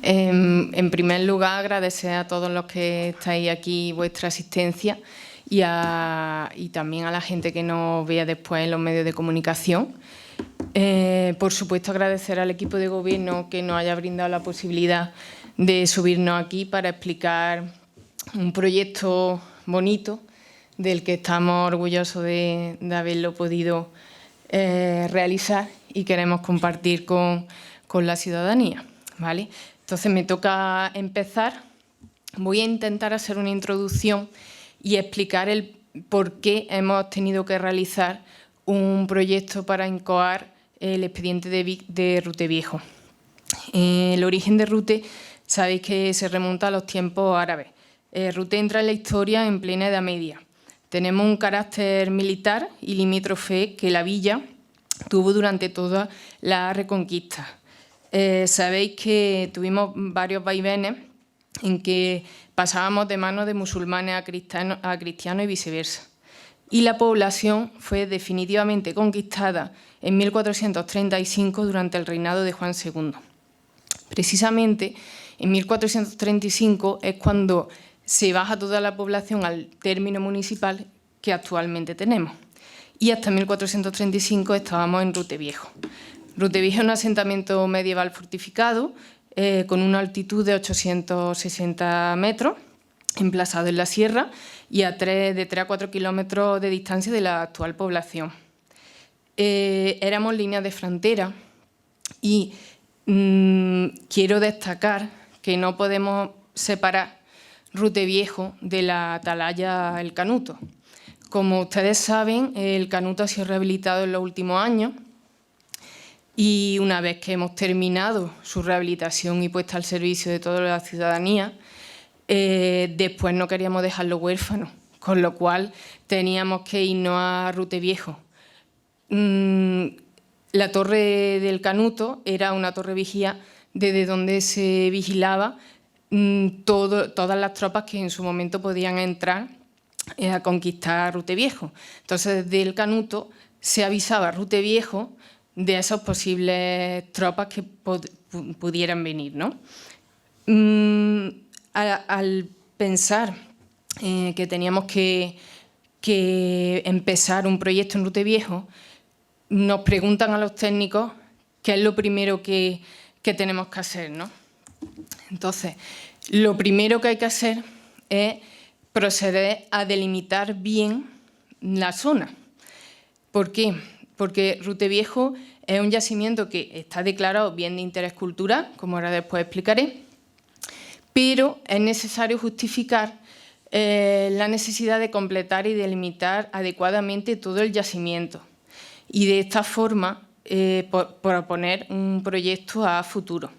En primer lugar, agradecer a todos los que estáis aquí vuestra asistencia y también a la gente que nos vea después en los medios de comunicación. Por supuesto, agradecer al equipo de gobierno que nos haya brindado la posibilidad de subirnos aquí para explicar un proyecto bonito del que estamos orgullosos de haberlo podido realizar y queremos compartir con la ciudadanía, ¿vale? Entonces, me toca empezar. Voy a intentar hacer una introducción y explicar el por qué hemos tenido que realizar un proyecto para incoar el expediente de Rute Viejo. El origen de Rute, sabéis que se remonta a los tiempos árabes. Rute entra en la historia en plena Edad Media. Tenemos un carácter militar y limítrofe que la villa tuvo durante toda la Reconquista. Sabéis que tuvimos varios vaivenes en que pasábamos de manos de musulmanes a cristianos y viceversa. Y la población fue definitivamente conquistada en 1435 durante el reinado de Juan II. Precisamente en 1435 es cuando se baja toda la población al término municipal que actualmente tenemos. Y hasta 1435 estábamos en Rute Viejo. Rute Viejo es un asentamiento medieval fortificado con una altitud de 860 metros, emplazado en la sierra y de 3 a 4 kilómetros de distancia de la actual población. Éramos líneas de frontera y quiero destacar que no podemos separar Rute Viejo de la atalaya El Canuto. Como ustedes saben, el Canuto ha sido rehabilitado en los últimos años y una vez que hemos terminado su rehabilitación y puesta al servicio de toda la ciudadanía, después no queríamos dejarlo huérfano, con lo cual teníamos que irnos a Rute Viejo. La torre del Canuto era una torre vigía desde donde se vigilaba todas las tropas que en su momento podían entrar a conquistar Rute Viejo. Entonces, desde el Canuto se avisaba a Rute Viejo de esas posibles tropas que pudieran venir, ¿no? Al pensar que teníamos que empezar un proyecto en Rute Viejo, nos preguntan a los técnicos qué es lo primero que tenemos que hacer, ¿no? Entonces, lo primero que hay que hacer es proceder a delimitar bien la zona. ¿Por qué? Porque Rute Viejo es un yacimiento que está declarado bien de interés cultural, como ahora después explicaré, pero es necesario justificar la necesidad de completar y delimitar adecuadamente todo el yacimiento y de esta forma proponer un proyecto a futuro.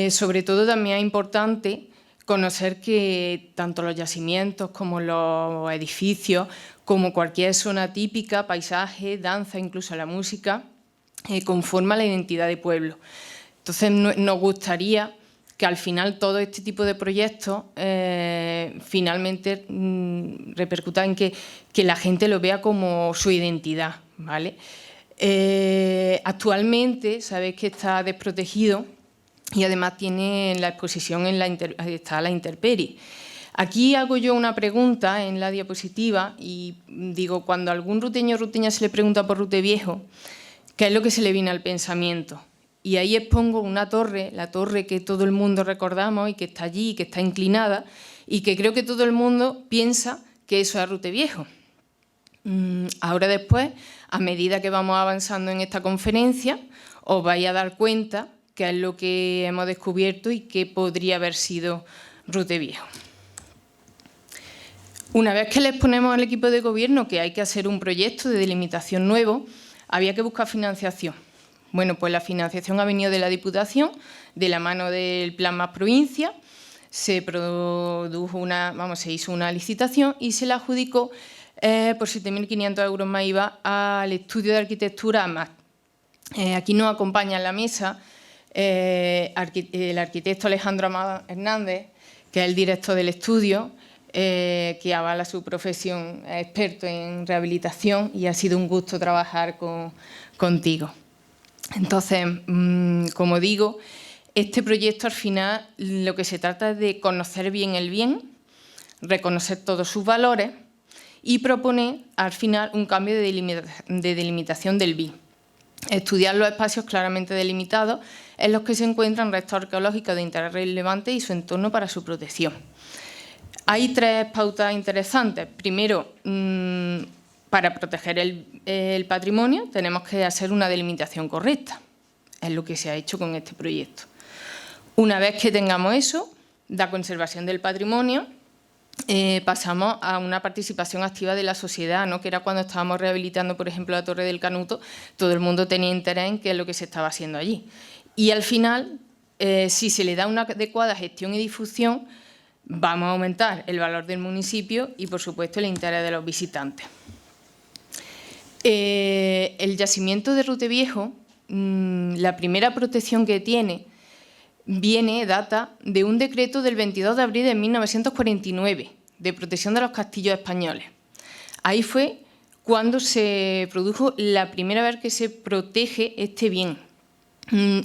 Sobre todo también es importante conocer que tanto los yacimientos como los edificios, como cualquier zona típica, paisaje, danza, incluso la música, conforman la identidad de pueblo. Entonces, nos gustaría que al final todo este tipo de proyectos finalmente repercuta en que la gente lo vea como su identidad, ¿vale? Actualmente sabéis que está desprotegido y además tiene en la exposición está la intemperie. Aquí hago yo una pregunta en la diapositiva y digo, cuando a algún ruteño o ruteña se le pregunta por Rute Viejo, ¿qué es lo que se le viene al pensamiento? Y ahí expongo una torre, la torre que todo el mundo recordamos y que está allí, que está inclinada y que creo que todo el mundo piensa que eso es Rute Viejo. Ahora después, a medida que vamos avanzando en esta conferencia, os vais a dar cuenta qué es lo que hemos descubierto y qué podría haber sido Rute Viejo. Una vez que le exponemos al equipo de gobierno que hay que hacer un proyecto de delimitación nuevo, había que buscar financiación. Bueno, pues la financiación ha venido de la Diputación, de la mano del Plan Más Provincia. Se hizo una licitación y se la adjudicó por 7.500 euros más IVA al estudio de arquitectura AMAT. Aquí nos acompaña en la mesa el arquitecto Alejandro Amado Hernández, que es el director del estudio, que avala su profesión, es experto en rehabilitación y ha sido un gusto trabajar contigo. Entonces, como digo, Este proyecto, al final, lo que se trata es de conocer bien el bien, reconocer todos sus valores y proponer, al final, un cambio de delimitación del BIN. Estudiar los espacios claramente delimitados en los que se encuentran restos arqueológicos de interés relevante y su entorno para su protección. Hay 3 pautas interesantes. Primero, para proteger el patrimonio tenemos que hacer una delimitación correcta. Es lo que se ha hecho con este proyecto. Una vez que tengamos eso, la conservación del patrimonio, pasamos a una participación activa de la sociedad, ¿no? Que era cuando estábamos rehabilitando, por ejemplo, la Torre del Canuto, todo el mundo tenía interés en qué es lo que se estaba haciendo allí. Y al final, si se le da una adecuada gestión y difusión, vamos a aumentar el valor del municipio y, por supuesto, el interés de los visitantes. El yacimiento de Ruteviejo, la primera protección que tiene, data de un decreto del 22 de abril de 1949 de protección de los castillos españoles. Ahí fue cuando se produjo la primera vez que se protege este bien.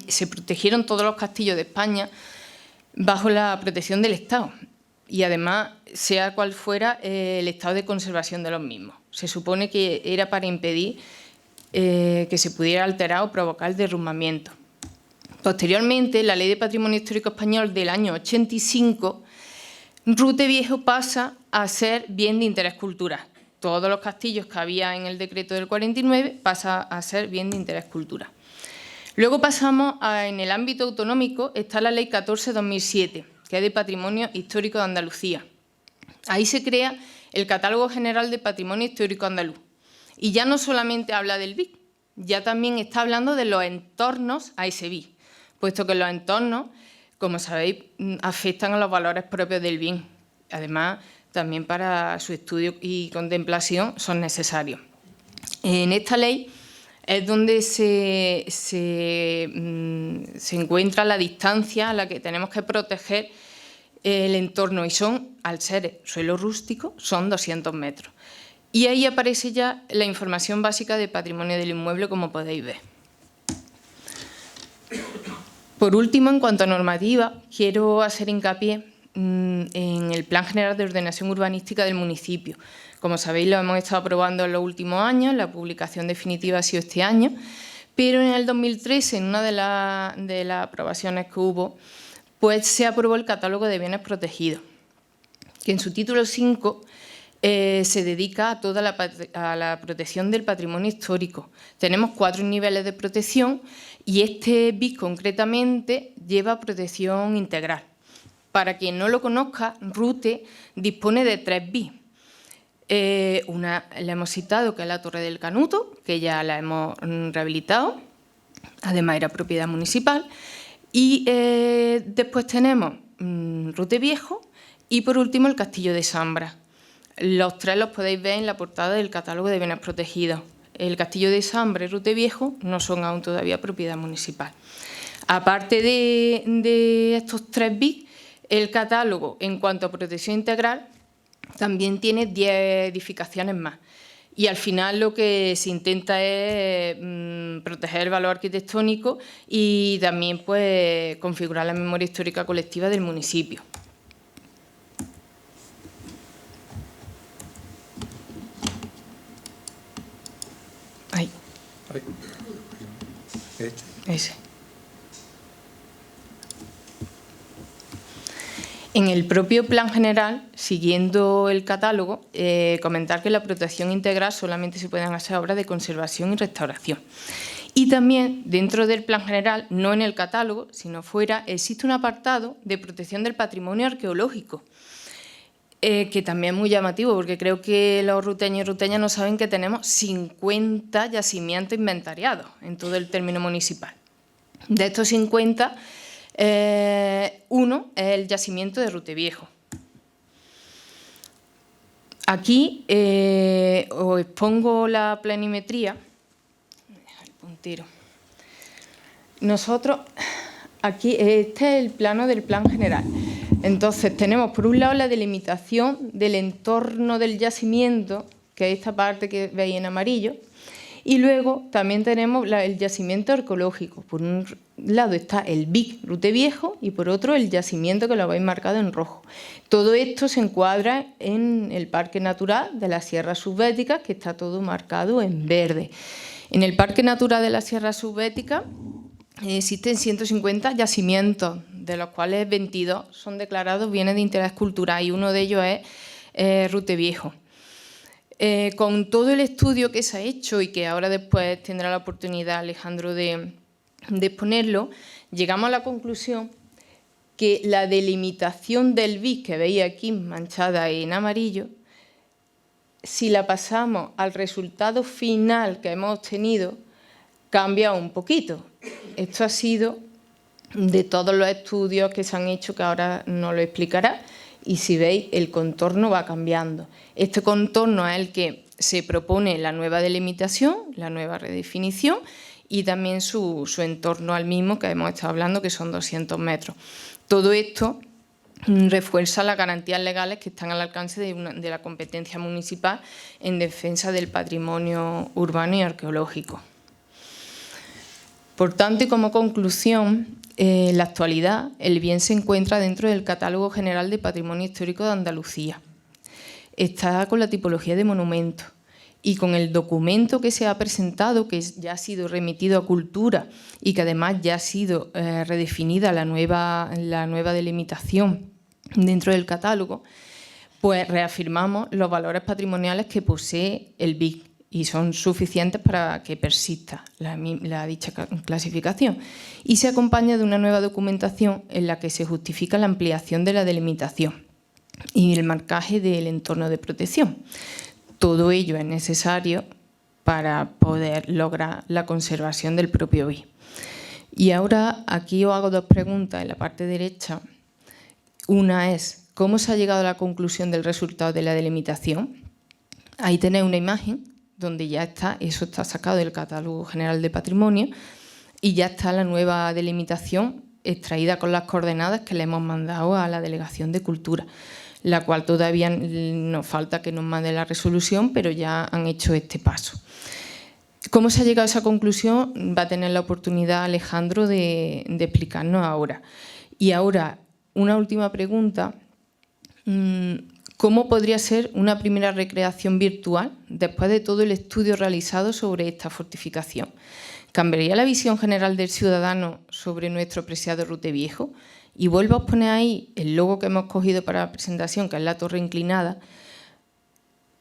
Se protegieron todos los castillos de España bajo la protección del Estado y además, sea cual fuera el estado de conservación de los mismos. Se supone que era para impedir que se pudiera alterar o provocar el derrumbamiento. Posteriormente, la Ley de Patrimonio Histórico Español del año 85, Ruteviejo pasa a ser bien de interés cultural. Todos los castillos que había en el decreto del 49 pasan a ser bien de interés cultural. Luego pasamos en el ámbito autonómico, está la Ley 14/2007, que es de Patrimonio Histórico de Andalucía. Ahí se crea el Catálogo General de Patrimonio Histórico Andaluz. Y ya no solamente habla del BIC, ya también está hablando de los entornos a ese BIC, puesto que los entornos, como sabéis, afectan a los valores propios del bien. Además, también para su estudio y contemplación son necesarios. En esta ley es donde se encuentra la distancia a la que tenemos que proteger el entorno, y son, al ser suelo rústico, son 200 metros. Y ahí aparece ya la información básica de patrimonio del inmueble, como podéis ver. Por último, en cuanto a normativa, quiero hacer hincapié en el Plan General de Ordenación Urbanística del municipio. Como sabéis, lo hemos estado aprobando en los últimos años, la publicación definitiva ha sido este año, pero en el 2013, en una de las aprobaciones que hubo, pues se aprobó el Catálogo de Bienes Protegidos, que en su título 5 se dedica a toda la protección del patrimonio histórico. Tenemos 4 niveles de protección y este BIC concretamente lleva protección integral. Para quien no lo conozca, RUTE dispone de 3 BIC. Una la hemos citado, que es la Torre del Canuto, que ya la hemos rehabilitado, además era propiedad municipal. Y después tenemos Ruteviejo y, por último, el Castillo de Sambra. Los 3 los podéis ver en la portada del Catálogo de Bienes Protegidos. El Castillo de Sambra y Ruteviejo no son aún todavía propiedad municipal. Aparte de estos 3 BIC, el catálogo, en cuanto a protección integral, también tiene 10 edificaciones más. Y al final lo que se intenta es proteger el valor arquitectónico y también, pues, configurar la memoria histórica colectiva del municipio. Ahí. Ese. En el propio plan general, siguiendo el catálogo, comentar que la protección integral solamente se pueden hacer obras de conservación y restauración. Y también, dentro del plan general, no en el catálogo, sino fuera, existe un apartado de protección del patrimonio arqueológico, que también es muy llamativo, porque creo que los ruteños y ruteñas no saben que tenemos 50 yacimientos inventariados en todo el término municipal. De estos 50, uno es el yacimiento de Ruteviejo. Aquí os expongo la planimetría. El puntero. Nosotros, aquí, este es el plano del plan general. Entonces, tenemos por un lado la delimitación del entorno del yacimiento, que es esta parte que veis en amarillo, Y luego también tenemos el yacimiento arqueológico. Por un lado está el BIC Rute Viejo y por otro el yacimiento, que lo habéis marcado en rojo. Todo esto se encuadra en el Parque Natural de las Sierras Subbéticas, que está todo marcado en verde. En el Parque Natural de las Sierras Subbéticas existen 150 yacimientos, de los cuales 22 son declarados bienes de interés cultural y uno de ellos es Rute Viejo. Con todo el estudio que se ha hecho y que ahora después tendrá la oportunidad Alejandro de exponerlo, llegamos a la conclusión que la delimitación del BIC que veis aquí manchada en amarillo, si la pasamos al resultado final que hemos obtenido, cambia un poquito. Esto ha sido de todos los estudios que se han hecho, que ahora nos lo explicará, y si veis el contorno va cambiando. Este contorno es el que se propone la nueva delimitación, la nueva redefinición y también su entorno al mismo que hemos estado hablando, que son 200 metros. Todo esto refuerza las garantías legales que están al alcance de la competencia municipal en defensa del patrimonio urbano y arqueológico. Por tanto, y como conclusión, en la actualidad el bien se encuentra dentro del Catálogo General de Patrimonio Histórico de Andalucía. Está con la tipología de monumento y con el documento que se ha presentado, que ya ha sido remitido a Cultura y que además ya ha sido redefinida la nueva delimitación dentro del catálogo, pues reafirmamos los valores patrimoniales que posee el BIC y son suficientes para que persista la dicha clasificación. Y se acompaña de una nueva documentación en la que se justifica la ampliación de la delimitación y el marcaje del entorno de protección. Todo ello es necesario para poder lograr la conservación del propio BIC. Y ahora aquí os hago dos preguntas en la parte derecha. Una es, ¿cómo se ha llegado a la conclusión del resultado de la delimitación? Ahí tenéis una imagen donde ya está, eso está sacado del Catálogo General de Patrimonio y ya está la nueva delimitación extraída con las coordenadas que le hemos mandado a la Delegación de Cultura, la cual todavía nos falta que nos mande la resolución, pero ya han hecho este paso. ¿Cómo se ha llegado a esa conclusión? Va a tener la oportunidad Alejandro de explicarnos ahora. Y ahora, una última pregunta. ¿Cómo podría ser una primera recreación virtual después de todo el estudio realizado sobre esta fortificación? ¿Cambiaría la visión general del ciudadano sobre nuestro preciado Rute Viejo? Y vuelvo a os poner ahí el logo que hemos cogido para la presentación, que es la torre inclinada,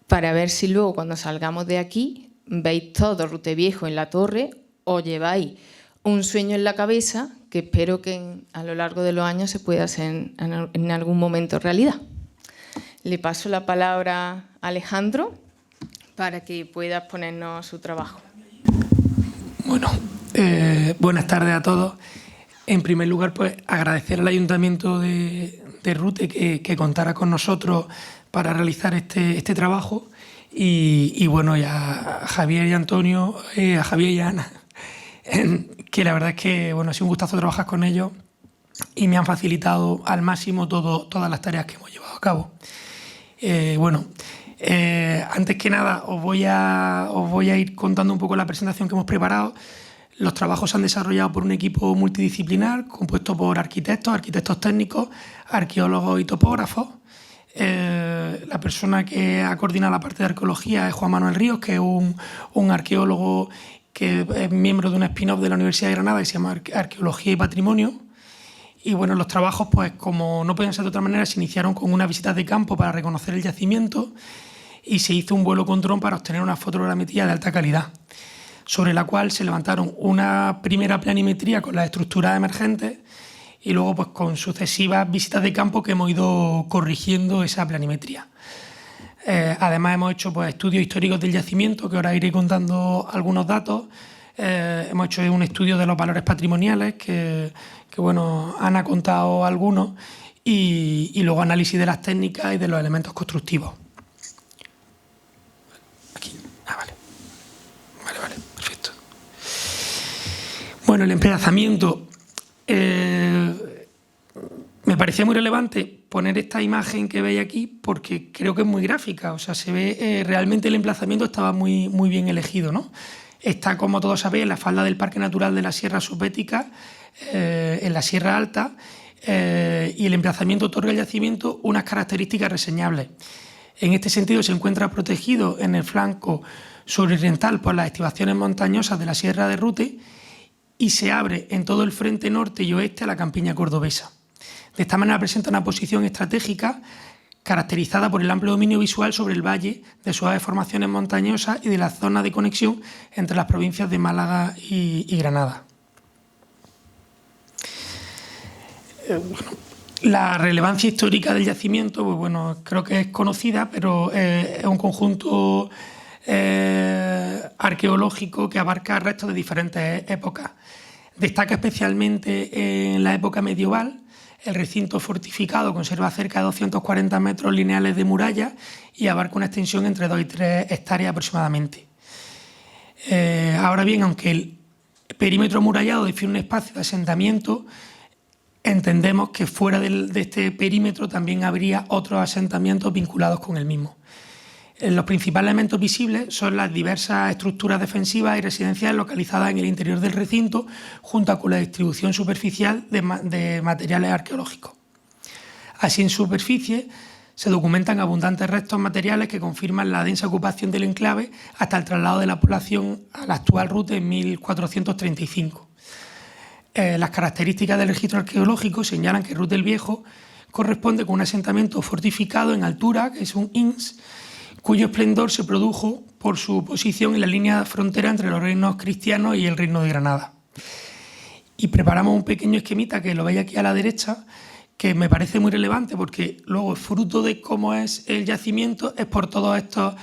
para ver si luego cuando salgamos de aquí veis todo Rute Viejo en la torre o lleváis un sueño en la cabeza que espero que a lo largo de los años se pueda hacer en algún momento realidad. Le paso la palabra a Alejandro para que pueda exponernos su trabajo. Bueno, buenas tardes a todos. En primer lugar, pues agradecer al Ayuntamiento de Rute que contara con nosotros para realizar este trabajo y bueno, y a Javier y Antonio, a Javier y a Ana, que la verdad es que bueno, ha sido un gustazo trabajar con ellos y me han facilitado al máximo todas las tareas que hemos llevado a cabo. Antes que nada os voy a ir contando un poco la presentación que hemos preparado. Los trabajos se han desarrollado por un equipo multidisciplinar compuesto por arquitectos técnicos, arqueólogos y topógrafos. La persona que ha coordinado la parte de arqueología es Juan Manuel Ríos, que es un arqueólogo que es miembro de un spin-off de la Universidad de Granada que se llama Arqueología y Patrimonio. Y bueno, los trabajos, pues como no podían ser de otra manera, se iniciaron con unas visitas de campo para reconocer el yacimiento y se hizo un vuelo con dron para obtener una fotogrametría de alta calidad, sobre la cual se levantaron una primera planimetría con las estructuras emergentes y luego pues con sucesivas visitas de campo que hemos ido corrigiendo esa planimetría. Además hemos hecho pues, estudios históricos del yacimiento, que ahora iré contando algunos datos. Hemos hecho un estudio de los valores patrimoniales, que bueno, Ana ha contado algunos, y luego análisis de las técnicas y de los elementos constructivos. Aquí, vale, perfecto. Bueno, el emplazamiento. Me parecía muy relevante poner esta imagen que veis aquí porque creo que es muy gráfica, o sea, se ve realmente el emplazamiento estaba muy bien elegido, ¿no? está, como todos sabéis, en la falda del Parque Natural de la Sierra Subbética, en la Sierra Alta, y el emplazamiento otorga al yacimiento unas características reseñables. En este sentido, se encuentra protegido en el flanco suroriental por las estribaciones montañosas de la Sierra de Rute y se abre en todo el frente norte y oeste a la campiña cordobesa. De esta manera presenta una posición estratégica caracterizada por el amplio dominio visual sobre el valle, de suaves formaciones montañosas y de la zona de conexión entre las provincias de Málaga y Granada. La relevancia histórica del yacimiento, pues bueno, creo que es conocida, pero es un conjunto arqueológico que abarca restos de diferentes épocas. Destaca especialmente en la época medieval. El recinto fortificado conserva cerca de 240 metros lineales de muralla y abarca una extensión entre 2 y 3 hectáreas aproximadamente. Ahora bien, aunque el perímetro amurallado define un espacio de asentamiento, entendemos que fuera de este perímetro también habría otros asentamientos vinculados con el mismo. Los principales elementos visibles son las diversas estructuras defensivas y residenciales localizadas en el interior del recinto, junto con la distribución superficial de materiales arqueológicos. Así, en superficie se documentan abundantes restos materiales que confirman la densa ocupación del enclave hasta el traslado de la población a la actual ruta en 1435. Las características del registro arqueológico señalan que Rute el Viejo corresponde con un asentamiento fortificado en altura, que es un ins, cuyo esplendor se produjo por su posición en la línea frontera entre los reinos cristianos y el reino de Granada. Y preparamos un pequeño esquemita que lo veis aquí a la derecha, que me parece muy relevante porque luego, fruto de cómo es el yacimiento, es por todos estos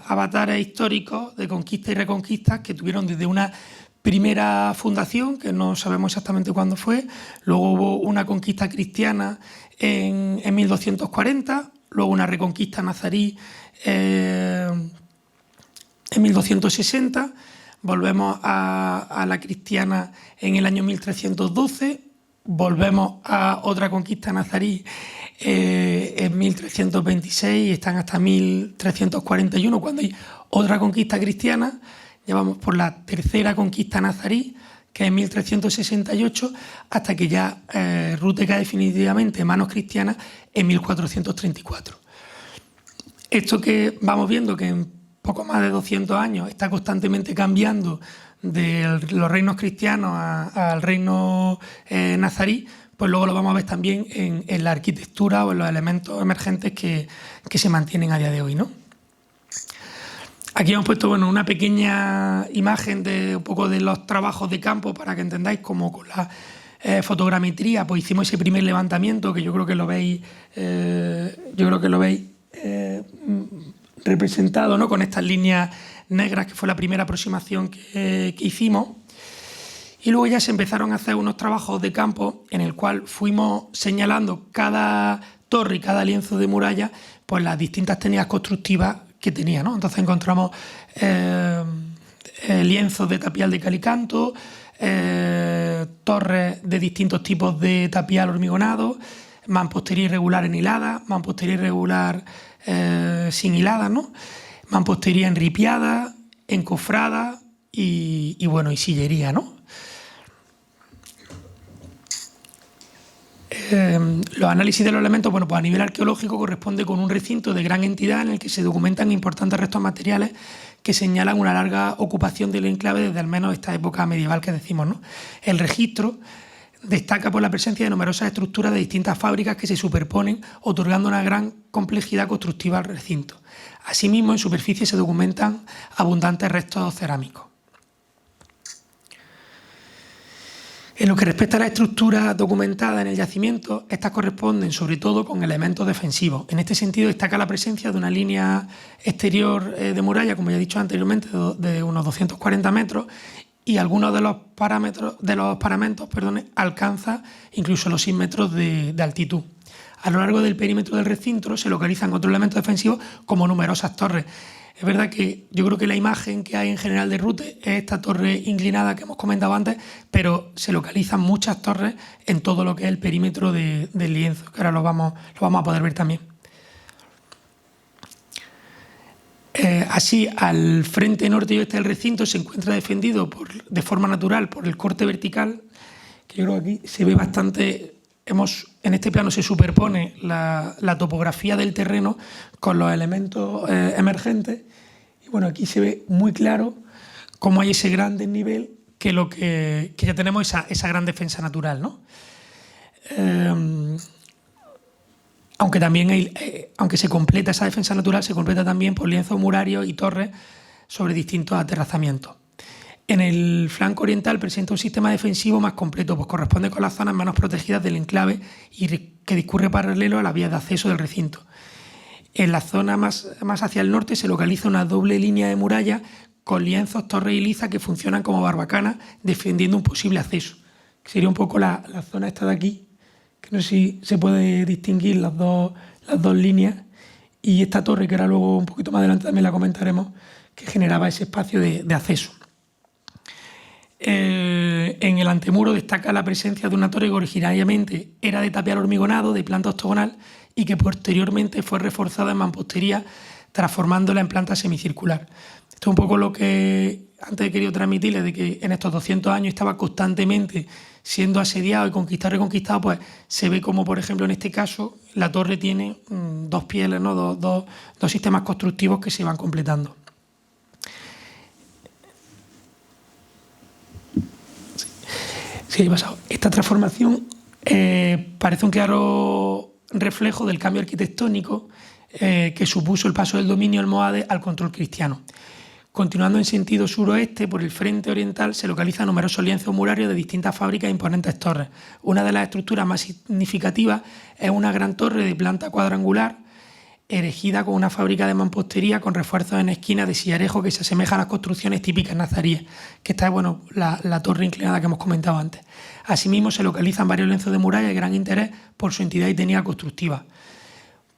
avatares históricos de conquista y reconquista que tuvieron desde una primera fundación, que no sabemos exactamente cuándo fue, luego hubo una conquista cristiana en 1240, luego una reconquista nazarí en 1260, volvemos a la cristiana en el año 1312, volvemos a otra conquista nazarí en 1326 y están hasta 1341, cuando hay otra conquista cristiana. Llevamos por la tercera conquista nazarí, que es en 1368, hasta que ya Rute cae definitivamente en manos cristianas en 1434. Esto que vamos viendo, que en poco más de 200 años está constantemente cambiando de los reinos cristianos al reino nazarí, pues luego lo vamos a ver también en la arquitectura o en los elementos emergentes que se mantienen a día de hoy, ¿no? Aquí hemos puesto una pequeña imagen de un poco de los trabajos de campo para que entendáis cómo con la fotogrametría pues hicimos ese primer levantamiento que yo creo que lo veis representado, ¿no? Con estas líneas negras, que fue la primera aproximación que hicimos. Y luego ya se empezaron a hacer unos trabajos de campo en el cual fuimos señalando cada torre y cada lienzo de muralla pues las distintas técnicas constructivas que tenía, ¿no? Entonces encontramos lienzos de tapial de cal y canto, torres de distintos tipos de tapial hormigonado, mampostería irregular en hilada, mampostería irregular sin hilada, ¿no? Mampostería enripiada, encofrada y sillería, ¿no? Los análisis de los elementos, pues a nivel arqueológico corresponde con un recinto de gran entidad en el que se documentan importantes restos materiales que señalan una larga ocupación del enclave desde al menos esta época medieval que decimos, ¿no? El registro destaca por la presencia de numerosas estructuras de distintas fábricas que se superponen, otorgando una gran complejidad constructiva al recinto. Asimismo, en superficie se documentan abundantes restos cerámicos. En lo que respecta a la estructura documentada en el yacimiento, estas corresponden sobre todo con elementos defensivos. En este sentido destaca la presencia de una línea exterior de muralla, como ya he dicho anteriormente, de unos 240 metros, y algunos de los paramentos alcanza incluso los 6 metros de altitud. A lo largo del perímetro del recinto se localizan otros elementos defensivos como numerosas torres. Es verdad que yo creo que la imagen que hay en general de Rute es esta torre inclinada que hemos comentado antes, pero se localizan muchas torres en todo lo que es el perímetro del lienzo, que ahora lo vamos a poder ver también. Así, al frente norte y oeste del recinto se encuentra defendido de forma natural por el corte vertical, que yo creo que aquí se ve bastante. En este plano se superpone la topografía del terreno con los elementos emergentes. Y bueno, aquí se ve muy claro cómo hay ese gran desnivel que ya tenemos esa gran defensa natural, ¿no? Aunque también aunque se completa esa defensa natural, se completa también por lienzos murarios y torres sobre distintos aterrazamientos. En el flanco oriental presenta un sistema defensivo más completo, pues corresponde con las zonas menos protegidas del enclave y que discurre paralelo a las vías de acceso del recinto. En la zona más hacia el norte se localiza una doble línea de muralla con lienzos, torres y liza que funcionan como barbacanas defendiendo un posible acceso. Sería un poco la zona esta de aquí, que no sé si se puede distinguir las dos líneas, y esta torre, que ahora luego un poquito más adelante también la comentaremos, que generaba ese espacio de acceso. En el antemuro destaca la presencia de una torre que originariamente era de tapial hormigonado, de planta octogonal, y que posteriormente fue reforzada en mampostería, transformándola en planta semicircular. Esto es un poco lo que antes he querido transmitirles, de que en estos 200 años estaba constantemente siendo asediado y conquistado y reconquistado. Pues se ve como, por ejemplo, en este caso, la torre tiene dos pieles, ¿no? dos sistemas constructivos que se van completando. Sí, he pasado. Esta transformación parece un claro reflejo del cambio arquitectónico que supuso el paso del dominio almohade al control cristiano. Continuando en sentido suroeste, por el frente oriental se localizan numerosos lienzos murarios de distintas fábricas e imponentes torres. Una de las estructuras más significativas es una gran torre de planta cuadrangular, erigida con una fábrica de mampostería con refuerzos en esquinas de sillarejo que se asemejan a las construcciones típicas nazaríes, que esta es la torre inclinada que hemos comentado antes. Asimismo, se localizan varios lienzos de muralla de gran interés por su entidad y técnica constructiva.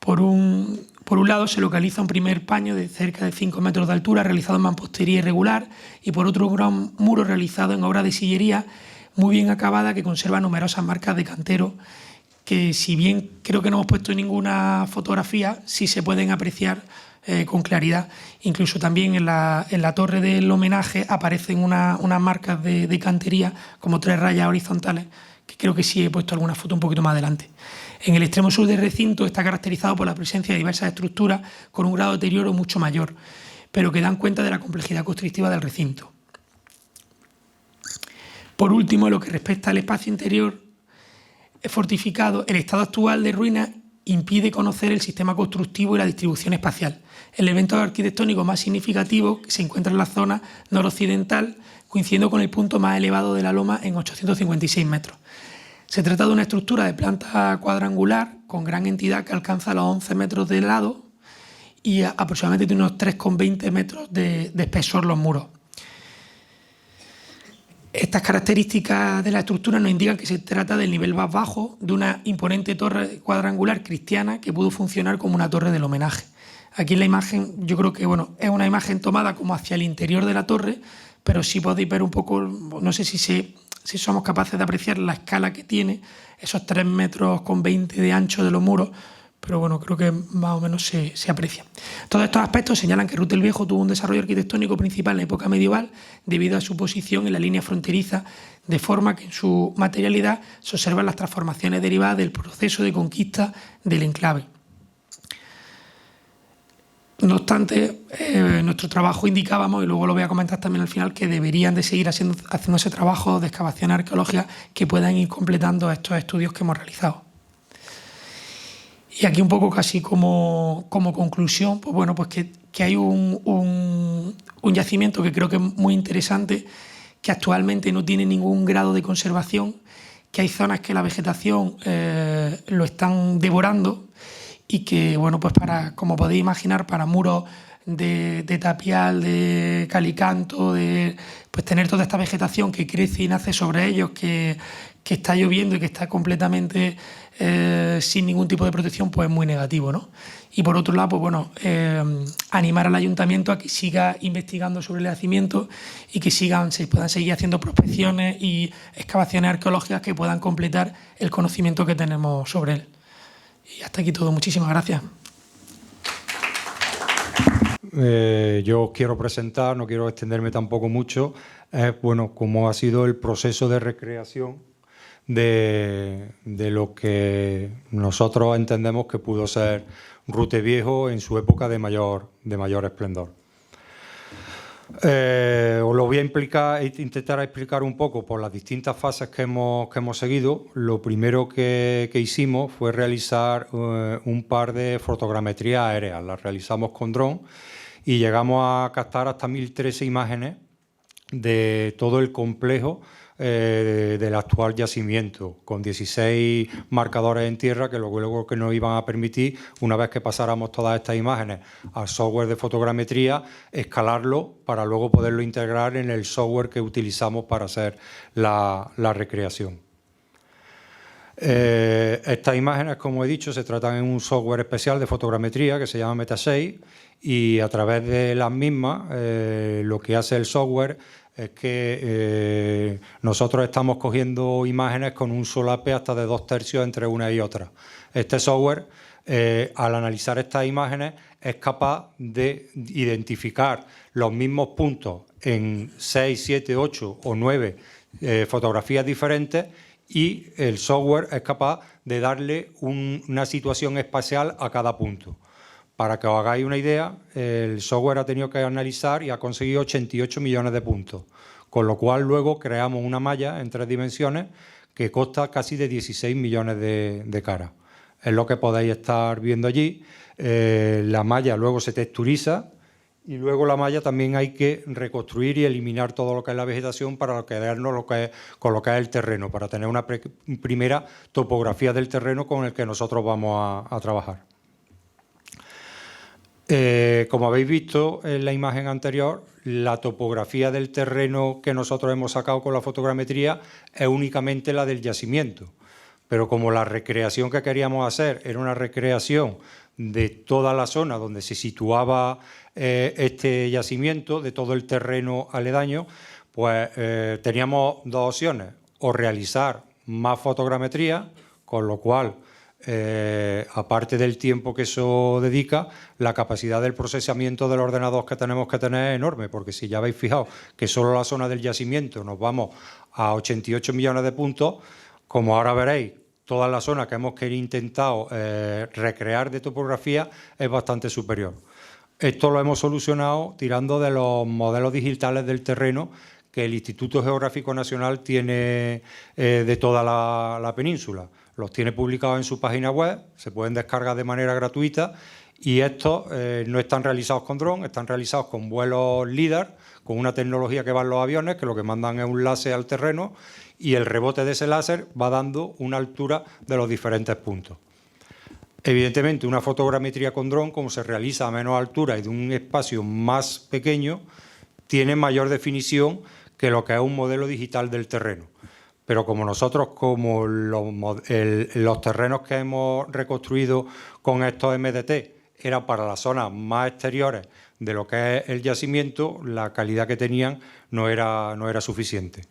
Por un lado se localiza un primer paño de cerca de 5 metros de altura realizado en mampostería irregular, y por otro un gran muro realizado en obra de sillería muy bien acabada que conserva numerosas marcas de cantero, que si bien creo que no hemos puesto ninguna fotografía, sí se pueden apreciar con claridad. Incluso también en la torre del homenaje aparecen unas marcas de cantería, como 3 rayas horizontales, que creo que sí he puesto alguna foto un poquito más adelante. En el extremo sur del recinto está caracterizado por la presencia de diversas estructuras con un grado de deterioro mucho mayor, pero que dan cuenta de la complejidad constructiva del recinto. Por último, en lo que respecta al espacio interior fortificado, el estado actual de ruina impide conocer el sistema constructivo y la distribución espacial. El evento arquitectónico más significativo se encuentra en la zona noroccidental, coincidiendo con el punto más elevado de la loma en 856 metros. Se trata de una estructura de planta cuadrangular con gran entidad que alcanza los 11 metros de lado y aproximadamente de unos 3,20 metros de espesor los muros. Estas características de la estructura nos indican que se trata del nivel más bajo de una imponente torre cuadrangular cristiana que pudo funcionar como una torre del homenaje. Aquí en la imagen, yo creo que es una imagen tomada como hacia el interior de la torre, pero sí podéis ver un poco, no sé si somos capaces de apreciar la escala que tiene, esos 3,20 metros de ancho de los muros, pero bueno, creo que más o menos se aprecia. Todos estos aspectos señalan que Rute el Viejo tuvo un desarrollo arquitectónico principal en la época medieval debido a su posición en la línea fronteriza, de forma que en su materialidad se observan las transformaciones derivadas del proceso de conquista del enclave. No obstante, nuestro trabajo indicábamos, y luego lo voy a comentar también al final, que deberían de seguir haciendo ese trabajo de excavaciones arqueológicas que puedan ir completando estos estudios que hemos realizado. Y aquí un poco casi como conclusión, pues bueno, pues que hay un yacimiento que creo que es muy interesante, que actualmente no tiene ningún grado de conservación, que hay zonas que la vegetación lo están devorando, y que, bueno, pues como podéis imaginar, para muros de tapial, de calicanto, pues tener toda esta vegetación que crece y nace sobre ellos, que está lloviendo y que está completamente sin ningún tipo de protección, pues es muy negativo, ¿no? Y por otro lado, pues bueno, animar al ayuntamiento a que siga investigando sobre el yacimiento y que se puedan seguir haciendo prospecciones y excavaciones arqueológicas que puedan completar el conocimiento que tenemos sobre él. Y hasta aquí todo. Muchísimas gracias. yo os quiero presentar, no quiero extenderme tampoco mucho, es bueno, cómo ha sido el proceso de recreación de lo que nosotros entendemos que pudo ser Rute Viejo en su época de mayor esplendor. Os lo voy a intentar explicar un poco por las distintas fases que hemos seguido. Lo primero que hicimos fue realizar un par de fotogrametrías aéreas. Las realizamos con dron y llegamos a captar hasta 1013 imágenes de todo el complejo del actual yacimiento, con 16 marcadores en tierra que luego que nos iban a permitir, una vez que pasáramos todas estas imágenes al software de fotogrametría, escalarlo para luego poderlo integrar en el software que utilizamos para hacer la recreación. Estas imágenes, como he dicho, se tratan en un software especial de fotogrametría que se llama Meta6 y a través de las mismas lo que hace el software es que nosotros estamos cogiendo imágenes con un solape hasta de 2/3 entre una y otra. Este software, al analizar estas imágenes, es capaz de identificar los mismos puntos en 6, 7, 8 o 9 fotografías diferentes y el software es capaz de darle una situación espacial a cada punto. Para que os hagáis una idea, el software ha tenido que analizar y ha conseguido 88 millones de puntos, con lo cual luego creamos una malla en 3 dimensiones que consta casi de 16 millones de caras. Es lo que podéis estar viendo allí. La malla luego se texturiza y luego la malla también hay que reconstruir y eliminar todo lo que es la vegetación para quedarnos con lo que es el terreno, para tener una primera topografía del terreno con el que nosotros vamos a trabajar. Como habéis visto en la imagen anterior, la topografía del terreno que nosotros hemos sacado con la fotogrametría es únicamente la del yacimiento. Pero como la recreación que queríamos hacer era una recreación de toda la zona donde se situaba este yacimiento, de todo el terreno aledaño, pues teníamos dos opciones: o realizar más fotogrametría, con lo cual aparte del tiempo que eso dedica, la capacidad del procesamiento del ordenador que tenemos que tener es enorme, porque si ya habéis fijado que solo la zona del yacimiento nos vamos a 88 millones de puntos, como ahora veréis, toda la zona que hemos intentado recrear de topografía es bastante superior. Esto lo hemos solucionado tirando de los modelos digitales del terreno que el Instituto Geográfico Nacional tiene de toda la península. Los tiene publicados en su página web, se pueden descargar de manera gratuita y estos no están realizados con dron, están realizados con vuelos LIDAR, con una tecnología que va en los aviones, que lo que mandan es un láser al terreno y el rebote de ese láser va dando una altura de los diferentes puntos. Evidentemente, una fotogrametría con dron, como se realiza a menos altura y de un espacio más pequeño, tiene mayor definición que lo que es un modelo digital del terreno. Pero como nosotros, como los terrenos que hemos reconstruido con estos MDT eran para las zonas más exteriores de lo que es el yacimiento, la calidad que tenían no era suficiente.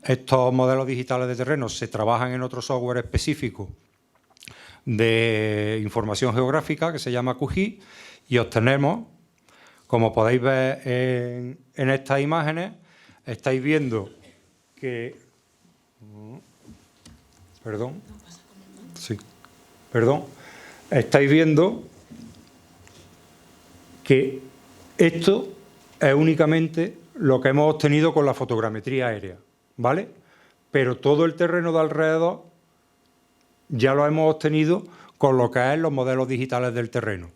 Estos modelos digitales de terreno se trabajan en otro software específico de información geográfica que se llama QGIS y obtenemos, como podéis ver en estas imágenes, estáis viendo que... Estáis viendo que esto es únicamente lo que hemos obtenido con la fotogrametría aérea, ¿vale? Pero todo el terreno de alrededor ya lo hemos obtenido con lo que es los modelos digitales del terreno.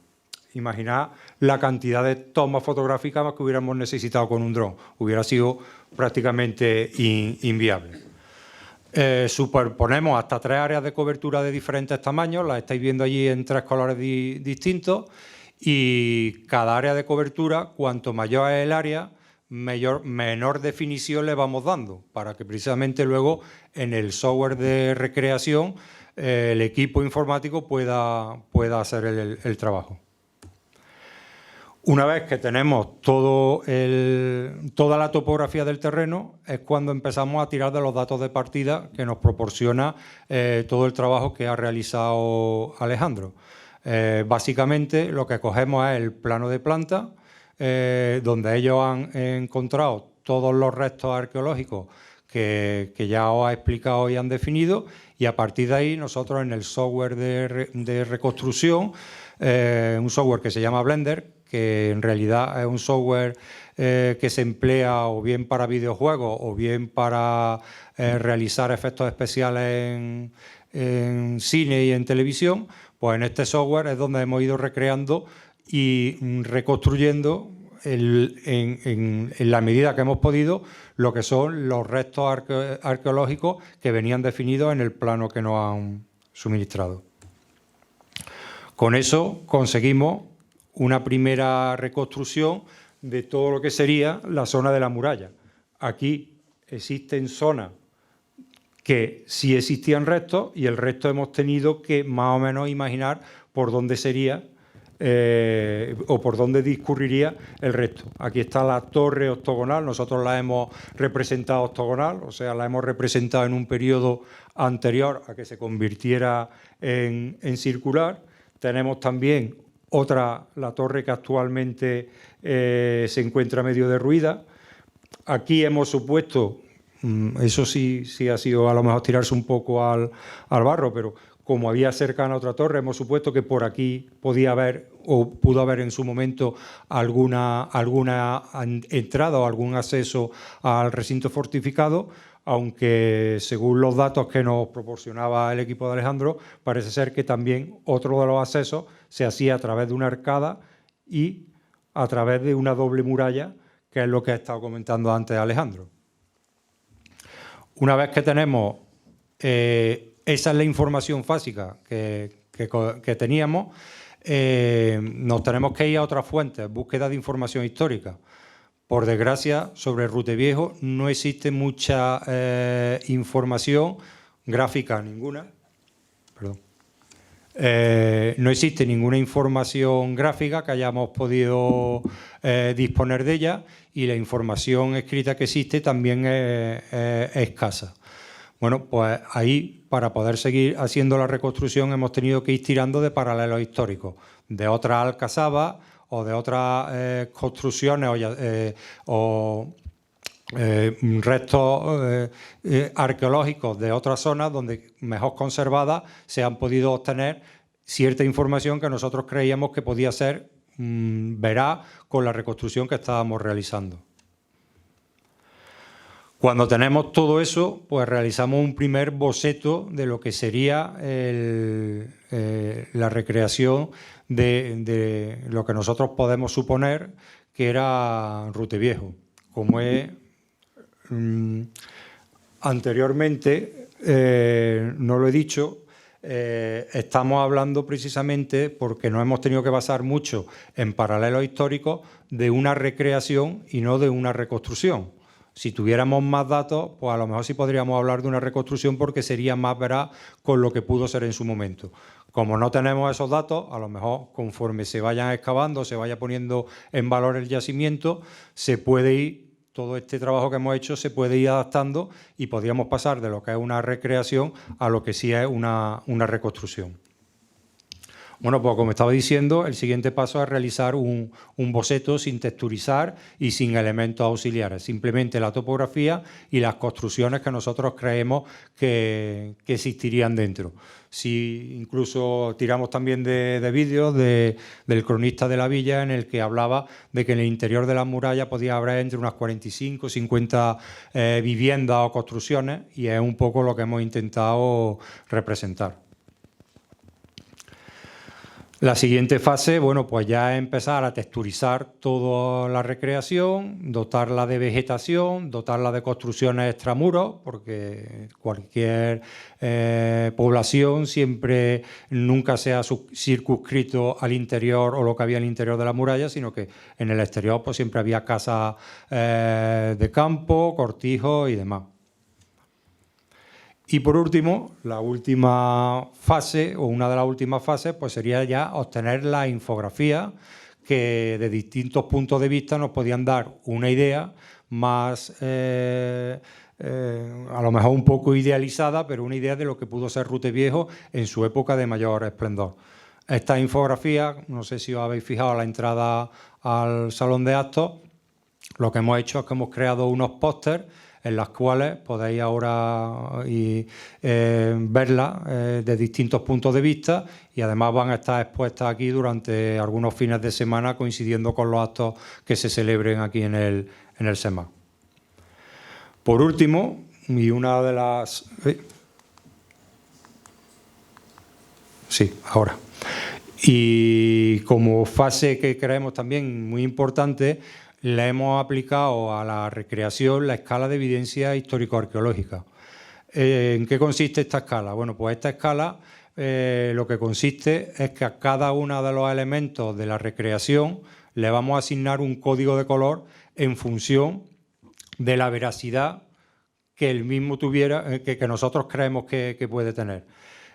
Imaginad la cantidad de tomas fotográficas que hubiéramos necesitado con un dron. Hubiera sido prácticamente inviable. Superponemos hasta 3 áreas de cobertura de diferentes tamaños, las estáis viendo allí en 3 colores distintos, y cada área de cobertura, cuanto mayor es el área, menor definición le vamos dando, para que precisamente luego en el software de recreación el equipo informático pueda hacer el trabajo. Una vez que tenemos toda la topografía del terreno, es cuando empezamos a tirar de los datos de partida que nos proporciona todo el trabajo que ha realizado Alejandro. Básicamente lo que cogemos es el plano de planta, donde ellos han encontrado todos los restos arqueológicos que ya os he explicado y han definido, y a partir de ahí nosotros en el software de reconstrucción, un software que se llama Blender, que en realidad es un software que se emplea o bien para videojuegos o bien para realizar efectos especiales en cine y en televisión, pues en este software es donde hemos ido recreando y reconstruyendo en la medida que hemos podido lo que son los restos arqueológicos que venían definidos en el plano que nos han suministrado. Con eso conseguimos una primera reconstrucción de todo lo que sería la zona de la muralla. Aquí existen zonas que sí existían restos y el resto hemos tenido que más o menos imaginar por dónde sería o por dónde discurriría el resto. Aquí está la torre octogonal, nosotros la hemos representado octogonal, o sea, la hemos representado en un periodo anterior a que se convirtiera en circular. Tenemos también la torre que actualmente se encuentra medio derruida. Aquí hemos supuesto, eso sí ha sido a lo mejor tirarse un poco al barro, pero como había cercana otra torre, hemos supuesto que por aquí podía haber o pudo haber en su momento alguna entrada o algún acceso al recinto fortificado, aunque según los datos que nos proporcionaba el equipo de Alejandro, parece ser que también otro de los accesos se hacía a través de una arcada y a través de una doble muralla, que es lo que ha estado comentando antes Alejandro. Una vez que tenemos, esa es la información básica que teníamos, nos tenemos que ir a otras fuentes, búsqueda de información histórica. Por desgracia, sobre Ruteviejo no existe mucha información gráfica, ninguna. Perdón. No existe ninguna información gráfica que hayamos podido disponer de ella, y la información escrita que existe también es escasa. Bueno, pues ahí, para poder seguir haciendo la reconstrucción, hemos tenido que ir tirando de paralelos históricos, de otras alcazabas o de otras construcciones o restos arqueológicos de otras zonas donde mejor conservadas se han podido obtener cierta información que nosotros creíamos que podía ser veraz con la reconstrucción que estábamos realizando. Cuando tenemos todo eso, pues realizamos un primer boceto de lo que sería la recreación de lo que nosotros podemos suponer que era Ruteviejo. Como anteriormente, no lo he dicho, estamos hablando precisamente porque nos hemos tenido que basar mucho en paralelos históricos de una recreación y no de una reconstrucción. Si tuviéramos más datos, pues a lo mejor sí podríamos hablar de una reconstrucción porque sería más veraz con lo que pudo ser en su momento. Como no tenemos esos datos, a lo mejor conforme se vayan excavando, se vaya poniendo en valor el yacimiento, se puede ir, todo este trabajo que hemos hecho se puede ir adaptando y podríamos pasar de lo que es una recreación a lo que sí es una reconstrucción. Bueno, pues como estaba diciendo, el siguiente paso es realizar un boceto sin texturizar y sin elementos auxiliares, simplemente la topografía y las construcciones que nosotros creemos que existirían dentro. Si incluso tiramos también de vídeos del cronista de la villa, en el que hablaba de que en el interior de las murallas podía haber entre unas 45 o 50 viviendas o construcciones, y es un poco lo que hemos intentado representar. La siguiente fase, bueno, pues ya es empezar a texturizar toda la recreación, dotarla de vegetación, dotarla de construcciones extramuros, porque cualquier población nunca se ha circunscrito al interior o lo que había en el interior de la muralla, sino que en el exterior pues siempre había casas de campo, cortijos y demás. Y por último, la última fase, o una de las últimas fases, pues sería ya obtener la infografía, que de distintos puntos de vista nos podían dar una idea más, a lo mejor un poco idealizada, pero una idea de lo que pudo ser Ruteviejo en su época de mayor esplendor. Esta infografía, no sé si os habéis fijado a la entrada al salón de actos, lo que hemos hecho es que hemos creado unos pósters en los cuales podéis ahora verlas de distintos puntos de vista, y además van a estar expuestas aquí durante algunos fines de semana, coincidiendo con los actos que se celebren aquí en el SEMA. Por último, y una de las... Sí, ahora. Y como fase que creemos también muy importante, le hemos aplicado a la recreación la escala de evidencia histórico-arqueológica. ¿En qué consiste esta escala? Bueno, pues esta escala lo que consiste es que a cada uno de los elementos de la recreación le vamos a asignar un código de color en función de la veracidad que el mismo tuviera, que nosotros creemos que puede tener.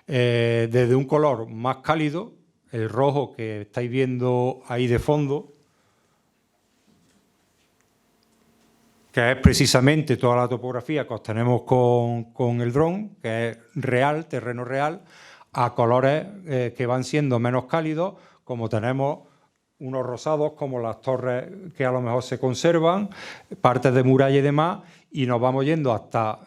Desde un color más cálido, el rojo que estáis viendo ahí de fondo, que es precisamente toda la topografía que obtenemos con el dron, que es real, terreno real, a colores que van siendo menos cálidos, como tenemos unos rosados como las torres que a lo mejor se conservan, partes de muralla y demás, y nos vamos yendo hasta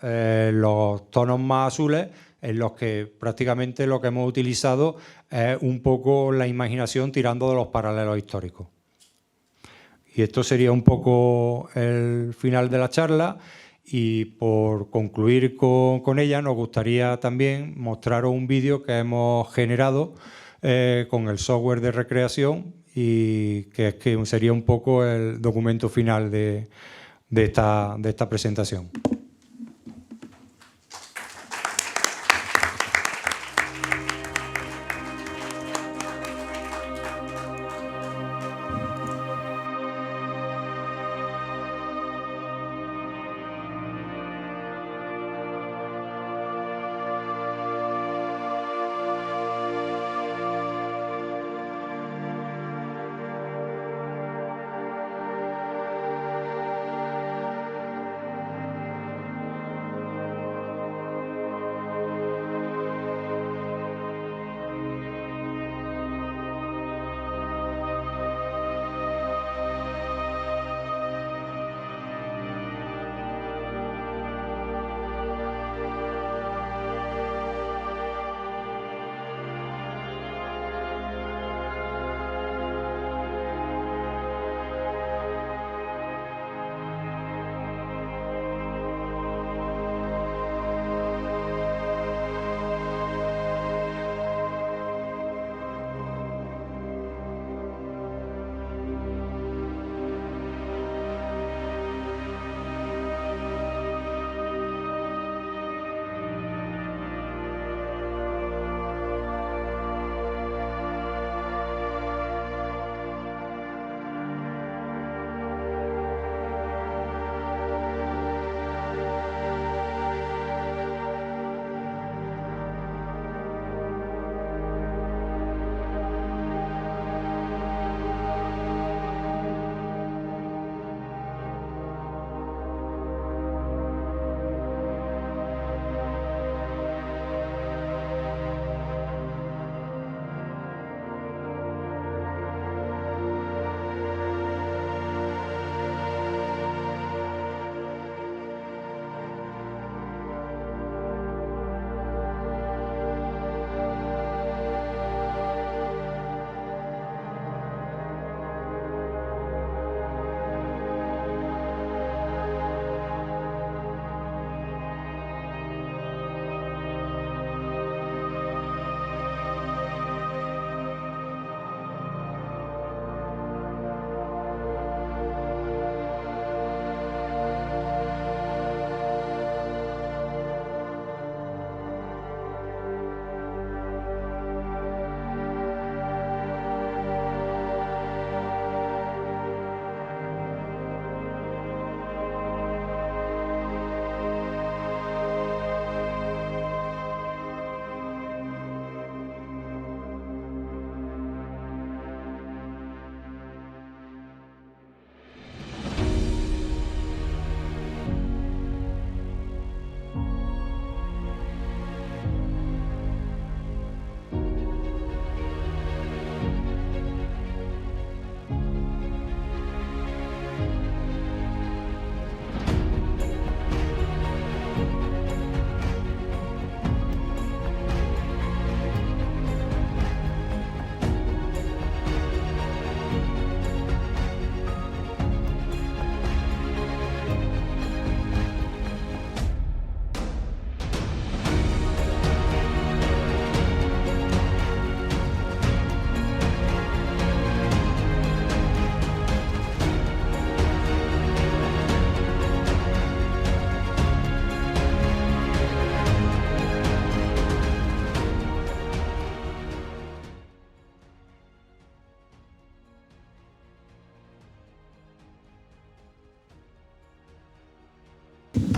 los tonos más azules, en los que prácticamente lo que hemos utilizado es un poco la imaginación tirando de los paralelos históricos. Y esto sería un poco el final de la charla, y por concluir con ella nos gustaría también mostraros un vídeo que hemos generado con el software de recreación, y que sería un poco el documento final de esta presentación.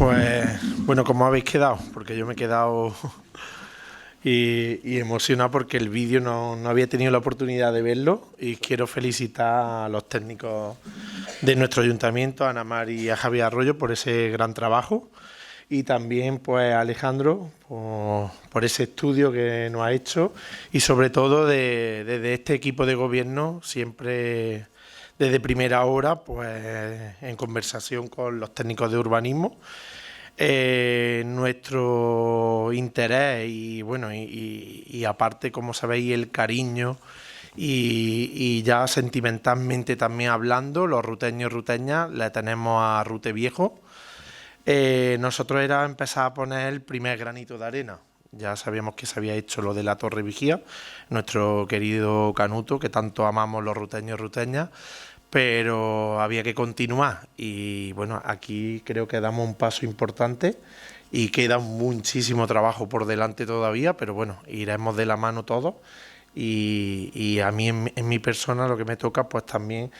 Pues bueno, ¿cómo habéis quedado? Porque yo me he quedado y emocionado porque el vídeo no había tenido la oportunidad de verlo, y quiero felicitar a los técnicos de nuestro ayuntamiento, a Ana Mar y a Javier Arroyo, por ese gran trabajo, y también pues a Alejandro por ese estudio que nos ha hecho, y sobre todo desde este equipo de gobierno, siempre desde primera hora, pues en conversación con los técnicos de urbanismo. Nuestro interés y bueno y aparte, como sabéis, el cariño y ya sentimentalmente también hablando, los ruteños y ruteñas le tenemos a Rute Viejo. Nosotros era empezar a poner el primer granito de arena. Ya sabíamos que se había hecho lo de la Torre Vigía, nuestro querido Canuto, que tanto amamos los ruteños y ruteñas, pero había que continuar, y bueno, aquí creo que damos un paso importante y queda muchísimo trabajo por delante todavía, pero bueno, iremos de la mano todos, y a mí en mi persona lo que me toca pues también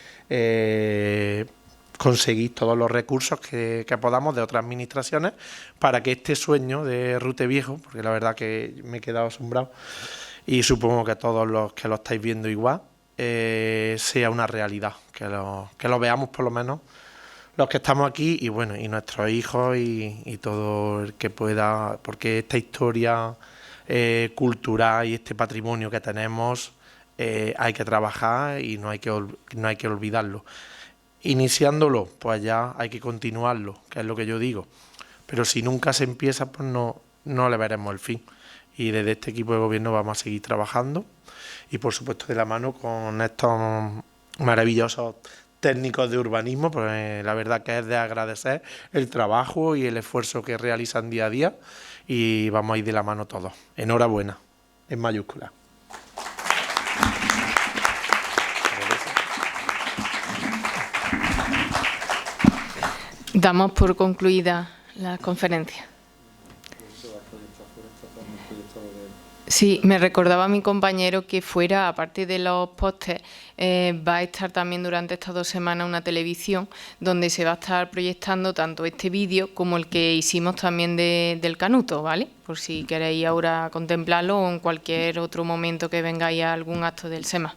conseguir todos los recursos que podamos de otras administraciones para que este sueño de Rute Viejo, porque la verdad que me he quedado asombrado y supongo que todos los que lo estáis viendo igual, sea una realidad, que lo veamos por lo menos los que estamos aquí, y bueno, y nuestros hijos y todo el que pueda, porque esta historia cultural y este patrimonio que tenemos hay que trabajar y no hay que olvidarlo. Iniciándolo, pues ya hay que continuarlo, que es lo que yo digo, pero si nunca se empieza, pues no le veremos el fin, y desde este equipo de gobierno vamos a seguir trabajando, y por supuesto de la mano con estos maravillosos técnicos de urbanismo, pues la verdad que es de agradecer el trabajo y el esfuerzo que realizan día a día, y vamos a ir de la mano todos. Enhorabuena, en mayúsculas. Damos por concluida la conferencia. Sí, me recordaba a mi compañero que fuera, aparte de los pósters, va a estar también durante estas 2 semanas una televisión donde se va a estar proyectando tanto este vídeo como el que hicimos también del Canuto, ¿vale? Por si queréis ahora contemplarlo o en cualquier otro momento que vengáis a algún acto del SEMA.